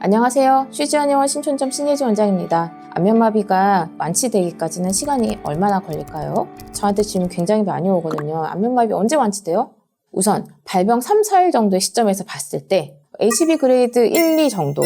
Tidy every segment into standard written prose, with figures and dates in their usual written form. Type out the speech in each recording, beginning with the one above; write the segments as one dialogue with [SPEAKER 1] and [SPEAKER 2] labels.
[SPEAKER 1] 안녕하세요. 쉬지언의원 신촌점 신예지 원장입니다. 안면마비가 완치되기까지는 시간이 얼마나 걸릴까요? 저한테 질문 굉장히 많이 오거든요. 안면마비 언제 완치돼요? 우선 발병 3, 4일 정도의 시점에서 봤을 때 HB 그레이드 1, 2 정도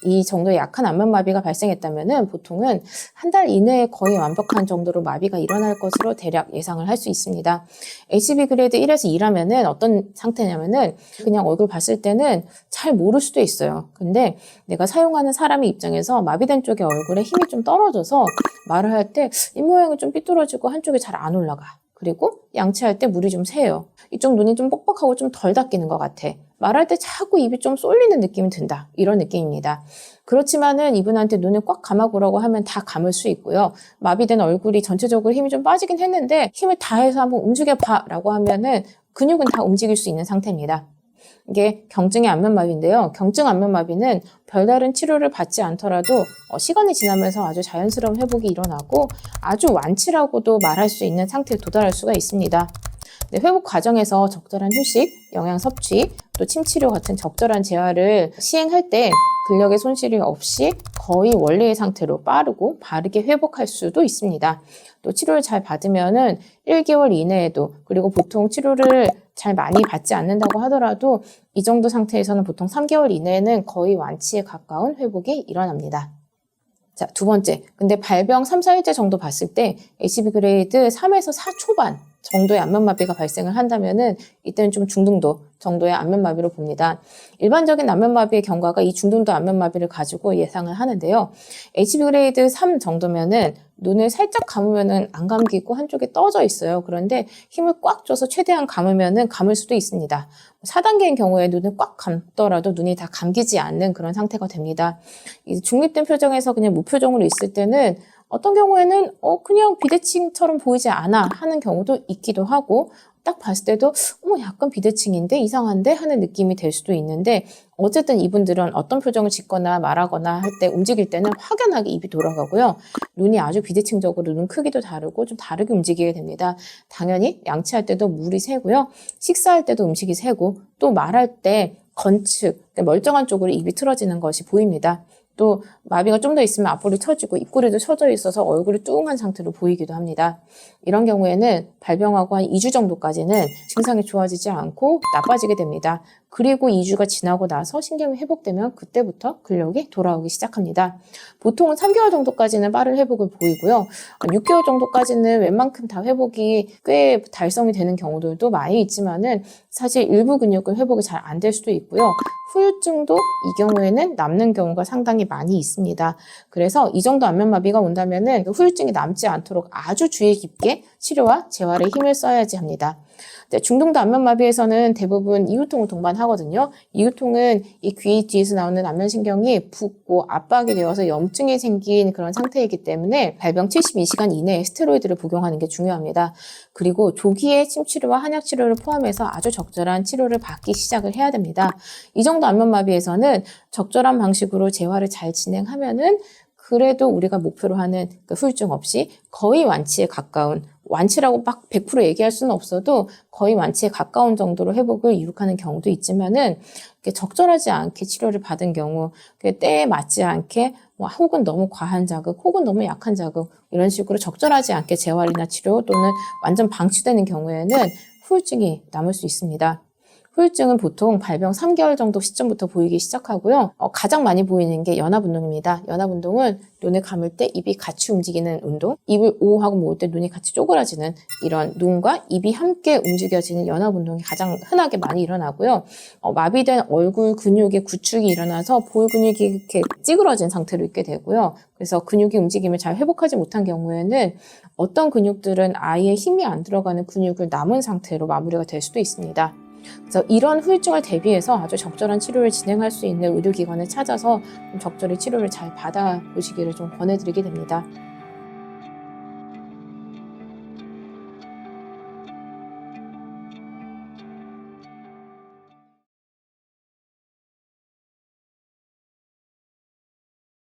[SPEAKER 1] 이 정도의 약한 안면마비가 발생했다면 보통은 한 달 이내에 거의 완벽한 정도로 마비가 일어날 것으로 대략 예상을 할 수 있습니다. HB 그레이드 1에서 2라면은 어떤 상태냐면은 그냥 얼굴 봤을 때는 잘 모를 수도 있어요. 근데 내가 사용하는 사람의 입장에서 마비된 쪽에 얼굴에 힘이 좀 떨어져서 말을 할 때 입모양이 좀 삐뚤어지고 한쪽이 잘 안 올라가. 그리고 양치할 때 물이 좀 새요. 이쪽 눈이 좀 뻑뻑하고 좀 덜 닦이는 것 같아. 말할 때 자꾸 입이 좀 쏠리는 느낌이 든다. 이런 느낌입니다. 그렇지만은 이분한테 눈을 꽉 감아보라고 하면 다 감을 수 있고요. 마비된 얼굴이 전체적으로 힘이 좀 빠지긴 했는데 힘을 다해서 한번 움직여봐 라고 하면은 근육은 다 움직일 수 있는 상태입니다. 이게 경증의 안면마비인데요. 경증 안면마비는 별다른 치료를 받지 않더라도 시간이 지나면서 아주 자연스러운 회복이 일어나고 아주 완치라고도 말할 수 있는 상태에 도달할 수가 있습니다. 네, 회복 과정에서 적절한 휴식, 영양 섭취, 또 침 치료 같은 적절한 재활을 시행할 때 근력의 손실이 없이 거의 원래의 상태로 빠르고 바르게 회복할 수도 있습니다. 또 치료를 잘 받으면은 1개월 이내에도, 그리고 보통 치료를 잘 많이 받지 않는다고 하더라도 이 정도 상태에서는 보통 3개월 이내에는 거의 완치에 가까운 회복이 일어납니다. 자, 두 번째. 근데 발병 3, 4일째 정도 봤을 때 HB 그레이드 3에서 4 초반 정도의 안면마비가 발생을 한다면은 이때는 좀 중등도 정도의 안면마비로 봅니다. 일반적인 안면마비의 경과가 이 중등도 안면마비를 가지고 예상을 하는데요. HB 그레이드 3 정도면은 눈을 살짝 감으면은 안 감기고 한쪽에 떠져 있어요. 그런데 힘을 꽉 줘서 최대한 감으면은 감을 수도 있습니다. 4단계인 경우에 눈을 꽉 감더라도 눈이 다 감기지 않는 그런 상태가 됩니다. 이 중립된 표정에서 그냥 무표정으로 있을 때는 어떤 경우에는 그냥 비대칭처럼 보이지 않아 하는 경우도 있기도 하고, 딱 봤을 때도 약간 비대칭인데 이상한데 하는 느낌이 될 수도 있는데, 어쨌든 이분들은 어떤 표정을 짓거나 말하거나 할 때 움직일 때는 확연하게 입이 돌아가고요. 눈이 아주 비대칭적으로 눈 크기도 다르고 좀 다르게 움직이게 됩니다. 당연히 양치할 때도 물이 새고요. 식사할 때도 음식이 새고, 또 말할 때 건축, 멀쩡한 쪽으로 입이 틀어지는 것이 보입니다. 또 마비가 좀 더 있으면 앞볼이 처지고 입꼬리도 처져 있어서 얼굴이 뚱한 상태로 보이기도 합니다. 이런 경우에는 발병하고 한 2주 정도까지는 증상이 좋아지지 않고 나빠지게 됩니다. 그리고 2주가 지나고 나서 신경이 회복되면 그때부터 근력이 돌아오기 시작합니다. 보통은 3개월 정도까지는 빠른 회복을 보이고요. 6개월 정도까지는 웬만큼 다 회복이 꽤 달성이 되는 경우들도 많이 있지만은 사실 일부 근육은 회복이 잘 안 될 수도 있고요. 후유증도 이 경우에는 남는 경우가 상당히 많이 있습니다. 그래서 이 정도 안면마비가 온다면은 후유증이 남지 않도록 아주 주의 깊게 치료와 재활에 힘을 써야지 합니다. 중등도 안면마비에서는 대부분 이후통을 동반하거든요. 이후통은 이 귀 뒤에서 나오는 안면신경이 붓고 압박이 되어서 염증이 생긴 그런 상태이기 때문에 발병 72시간 이내에 스테로이드를 복용하는 게 중요합니다. 그리고 조기에 침치료와 한약치료를 포함해서 아주 적절한 치료를 받기 시작을 해야 됩니다. 이 정도 안면마비에서는 적절한 방식으로 재활을 잘 진행하면은 그래도 우리가 목표로 하는 그 후유증 없이 거의 완치에 가까운, 완치라고 막 100% 얘기할 수는 없어도 거의 완치에 가까운 정도로 회복을 이룩하는 경우도 있지만은 적절하지 않게 치료를 받은 경우, 때에 맞지 않게 혹은 너무 과한 자극, 혹은 너무 약한 자극, 이런 식으로 적절하지 않게 재활이나 치료 또는 완전 방치되는 경우에는 후유증이 남을 수 있습니다. 후유증은 보통 발병 3개월 정도 시점부터 보이기 시작하고요. 가장 많이 보이는 게 연합운동입니다. 연합운동은 눈을 감을 때 입이 같이 움직이는 운동, 입을 오 하고 모을 때 눈이 같이 쪼그라지는 이런 눈과 입이 함께 움직여지는 연합운동이 가장 흔하게 많이 일어나고요. 마비된 얼굴 근육의 구축이 일어나서 볼 근육이 이렇게 찌그러진 상태로 있게 되고요. 그래서 근육이 움직임을 잘 회복하지 못한 경우에는 어떤 근육들은 아예 힘이 안 들어가는 근육을 남은 상태로 마무리가 될 수도 있습니다. 그래서 이런 후유증을 대비해서 아주 적절한 치료를 진행할 수 있는 의료기관을 찾아서 좀 적절히 치료를 잘 받아보시기를 좀 권해드리게 됩니다.